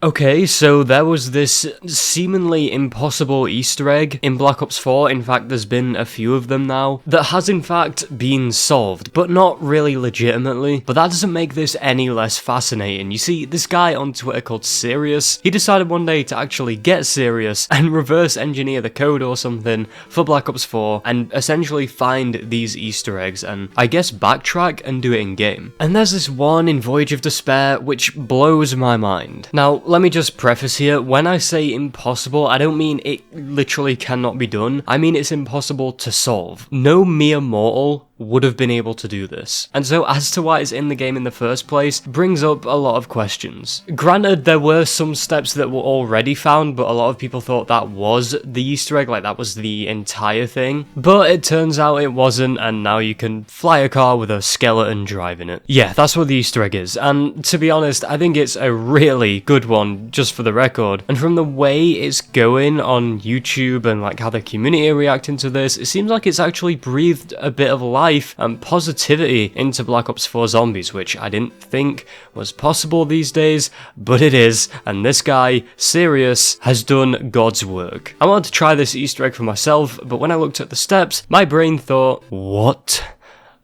Okay, so there was this seemingly impossible Easter egg in Black Ops 4, in fact there's been a few of them now, that has in fact been solved, but not really legitimately. But that doesn't make this any less fascinating. You see, this guy on Twitter called Serious, he decided one day to actually get serious and reverse engineer the code or something for Black Ops 4 and essentially find these Easter eggs and I guess backtrack and do it in game. And there's this one in Voyage of Despair which blows my mind. Now, let me just preface here, when I say impossible, I don't mean it literally cannot be done, I mean it's impossible to solve. No mere mortal would have been able to do this. And so as to why it's in the game in the first place, brings up a lot of questions. Granted, there were some steps that were already found, but a lot of people thought that was the Easter egg, like that was the entire thing. But it turns out it wasn't, and now you can fly a car with a skeleton driving it. Yeah, that's what the Easter egg is, and to be honest, I think it's a really good one, just for the record. And from the way it's going on YouTube and like how the community are reacting to this, it seems like it's actually breathed a bit of life and positivity into Black Ops 4 Zombies, which I didn't think was possible these days, but it is, and this guy, Serious, has done God's work. I wanted to try this Easter egg for myself, but when I looked at the steps, my brain thought, what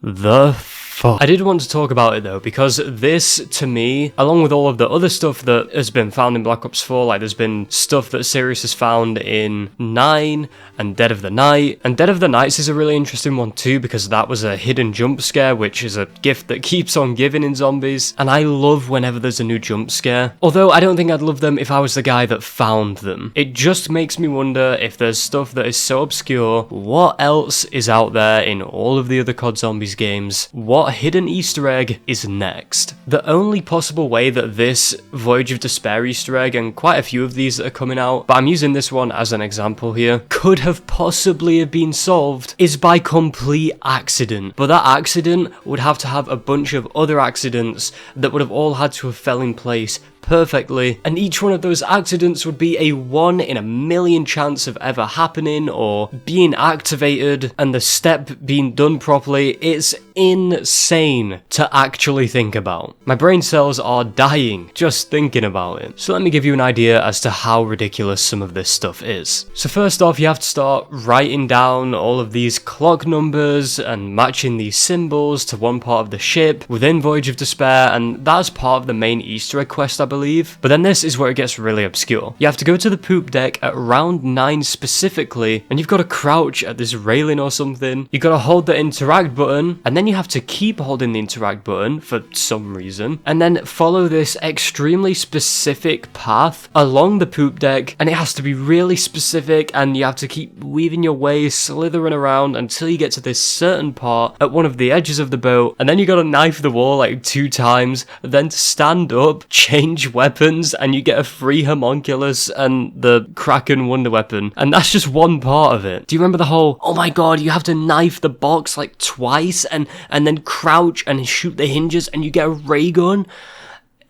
the fuck? I did want to talk about it though, because this, to me, along with all of the other stuff that has been found in Black Ops 4, like there's been stuff that Serious has found in 9 and Dead of the Night, and Dead of the Nights is a really interesting one too, because that was a hidden jump scare, which is a gift that keeps on giving in Zombies, and I love whenever there's a new jump scare, although I don't think I'd love them if I was the guy that found them. It just makes me wonder if there's stuff that is so obscure, what else is out there in all of the other COD Zombies games? What hidden Easter egg is next? The only possible way that this Voyage of Despair Easter egg, and quite a few of these that are coming out, but I'm using this one as an example here, could have possibly have been solved is by complete accident. But that accident would have to have a bunch of other accidents that would have all had to have fell in place perfectly, and each one of those accidents would be a 1 in a million chance of ever happening or being activated and the step being done properly. It's insane to actually think about. My brain cells are dying just thinking about it. So let me give you an idea as to how ridiculous some of this stuff is. So first off, you have to start writing down all of these clock numbers and matching these symbols to one part of the ship within Voyage of Despair, and that's part of the main Easter egg quest, I believe. But then this is where it gets really obscure. You have to go to the poop deck at round 9 specifically, and you've got to crouch at this railing or something. You've got to hold the interact button, and then you have to keep holding the interact button for some reason, and then follow this extremely specific path along the poop deck, and it has to be really specific, and you have to keep weaving your way, slithering around until you get to this certain part at one of the edges of the boat, and then you got to knife the wall like 2 times, then stand up, change weapons, and you get a free homunculus and the Kraken wonder weapon, and that's just one part of it. Do you remember the whole, oh my god, you have to knife the box like twice and then crouch and shoot the hinges and you get a ray gun?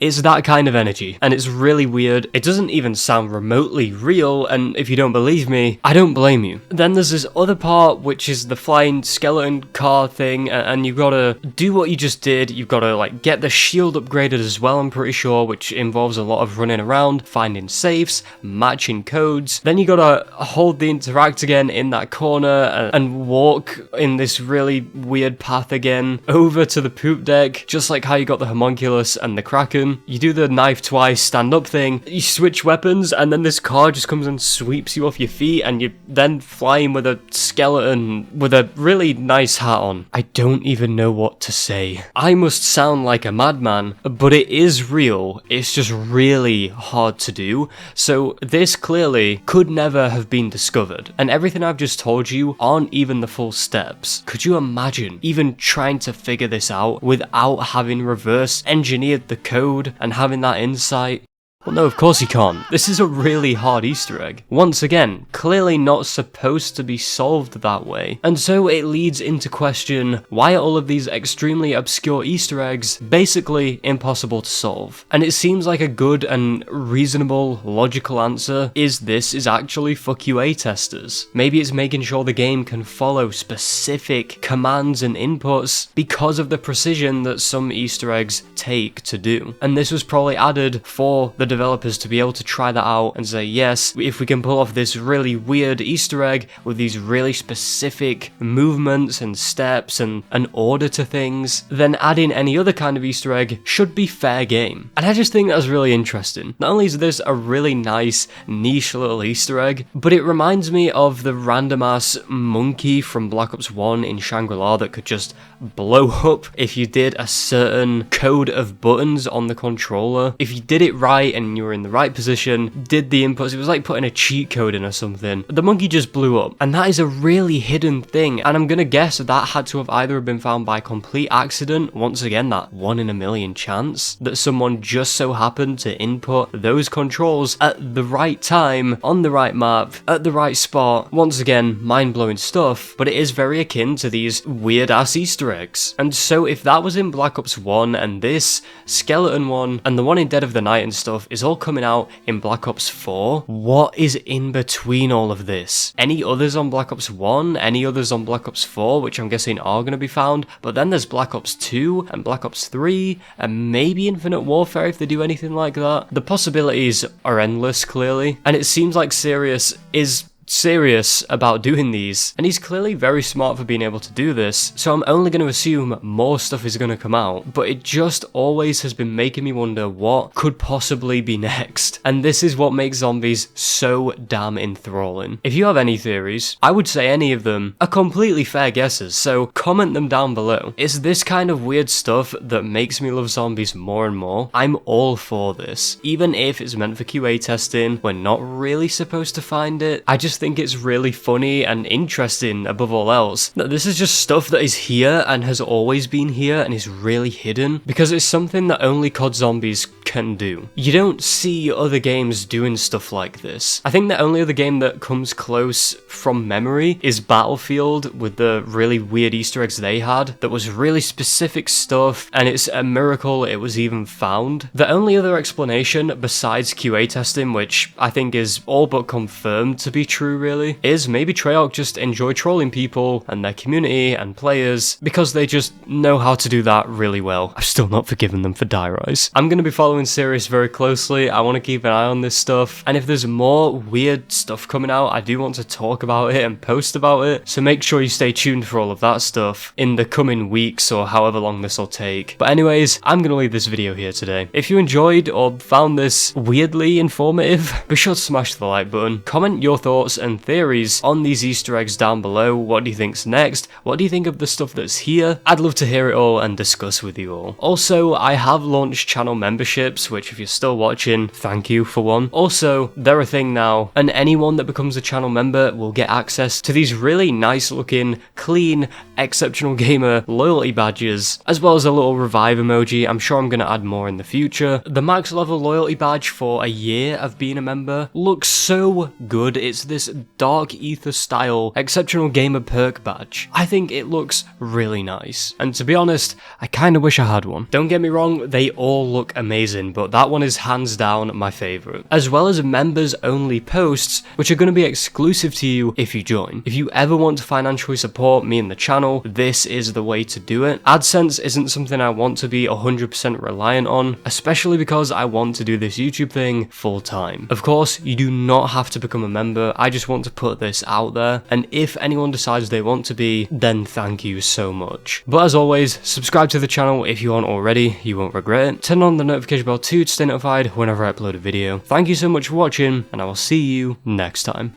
It's that kind of energy, and it's really weird. It doesn't even sound remotely real, and if you don't believe me, I don't blame you. Then there's this other part, which is the flying skeleton car thing, and you've gotta do what you just did. You've gotta like get the shield upgraded as well, I'm pretty sure, which involves a lot of running around, finding safes, matching codes. Then you gotta hold the interact again in that corner and walk in this really weird path again over to the poop deck, just like how you got the homunculus and the Kraken. You do the knife twice, stand up thing, you switch weapons, and then this car just comes and sweeps you off your feet, and you're then flying with a skeleton with a really nice hat on. I don't even know what to say. I must sound like a madman, but it is real. It's just really hard to do. So this clearly could never have been discovered, and everything I've just told you aren't even the full steps. Could you imagine even trying to figure this out without having reverse engineered the code and having that insight? Well, no, of course you can't. This is a really hard Easter egg. Once again, clearly not supposed to be solved that way. And so it leads into question, why are all of these extremely obscure Easter eggs basically impossible to solve? And it seems like a good and reasonable, logical answer is this is actually for QA testers. Maybe it's making sure the game can follow specific commands and inputs because of the precision that some Easter eggs take to do. And this was probably added for the developers to be able to try that out and say, yes, if we can pull off this really weird Easter egg with these really specific movements and steps and an order to things, then adding any other kind of Easter egg should be fair game. And I just think that's really interesting. Not only is this a really nice niche little Easter egg, but it reminds me of the random ass monkey from Black Ops 1 in Shangri-La that could just blow up if you did a certain code of buttons on the controller. If you did it right and you were in the right position, did the inputs, it was like putting a cheat code in or something. The monkey just blew up, and that is a really hidden thing, and I'm gonna guess that had to have either been found by complete accident, once again that 1 in a million chance, that someone just so happened to input those controls at the right time, on the right map, at the right spot. Once again, mind-blowing stuff, but it is very akin to these weird-ass Easter eggs. And so if that was in Black Ops 1, and this skeleton one, and the one in Dead of the Night and stuff is all coming out in Black Ops 4, what is in between all of this? Any others on Black Ops 1? Any others on Black Ops 4, which I'm guessing are going to be found? But then there's Black Ops 2, and Black Ops 3, and maybe Infinite Warfare if they do anything like that. The possibilities are endless, clearly, and it seems like Sirius is serious about doing these, and he's clearly very smart for being able to do this, so I'm only going to assume more stuff is going to come out, but it just always has been making me wonder what could possibly be next, and this is what makes zombies so damn enthralling. If you have any theories, I would say any of them are completely fair guesses, so comment them down below. It's this kind of weird stuff that makes me love zombies more and more. I'm all for this, even if it's meant for QA testing, we're not really supposed to find it. I just think it's really funny and interesting above all else that this is just stuff that is here and has always been here and is really hidden, because it's something that only COD Zombies can do. You don't see other games doing stuff like this. I think the only other game that comes close from memory is Battlefield, with the really weird Easter eggs they had that was really specific stuff, and it's a miracle it was even found. The only other explanation besides QA testing, which I think is all but confirmed to be true really, is maybe Treyarch just enjoy trolling people and their community and players because they just know how to do that really well. I've still not forgiven them for Die Rise. I'm going to be following Sirius very closely. I want to keep an eye on this stuff, and if there's more weird stuff coming out, I do want to talk about it and post about it, so make sure you stay tuned for all of that stuff in the coming weeks or however long this will take. But anyways, I'm going to leave this video here today. If you enjoyed or found this weirdly informative, be sure to smash the like button, comment your thoughts and theories on these Easter eggs down below. What do you think's next? What do you think of the stuff that's here? I'd love to hear it all and discuss with you all. Also, I have launched channel memberships, which if you're still watching, thank you for one. Also, they're a thing now, and anyone that becomes a channel member will get access to these really nice looking, clean, Exceptional Gamer loyalty badges, as well as a little revive emoji. I'm sure I'm going to add more in the future. The max level loyalty badge for a year of being a member looks so good. It's this dark ether style Exceptional Gamer perk badge. I think it looks really nice, and to be honest, I kind of wish I had one. Don't get me wrong, they all look amazing, but that one is hands down my favorite. As well as members only posts, which are going to be exclusive to you if you join. If you ever want to financially support me and the channel, this is the way to do it. AdSense isn't something I want to be 100% reliant on, especially because I want to do this YouTube thing full time. Of course, you do not have to become a member. I just want to put this out there, and if anyone decides they want to be, then thank you so much. But as always, subscribe to the channel if you aren't already, you won't regret it. Turn on the notification bell too to stay notified whenever I upload a video. Thank you so much for watching, and I will see you next time.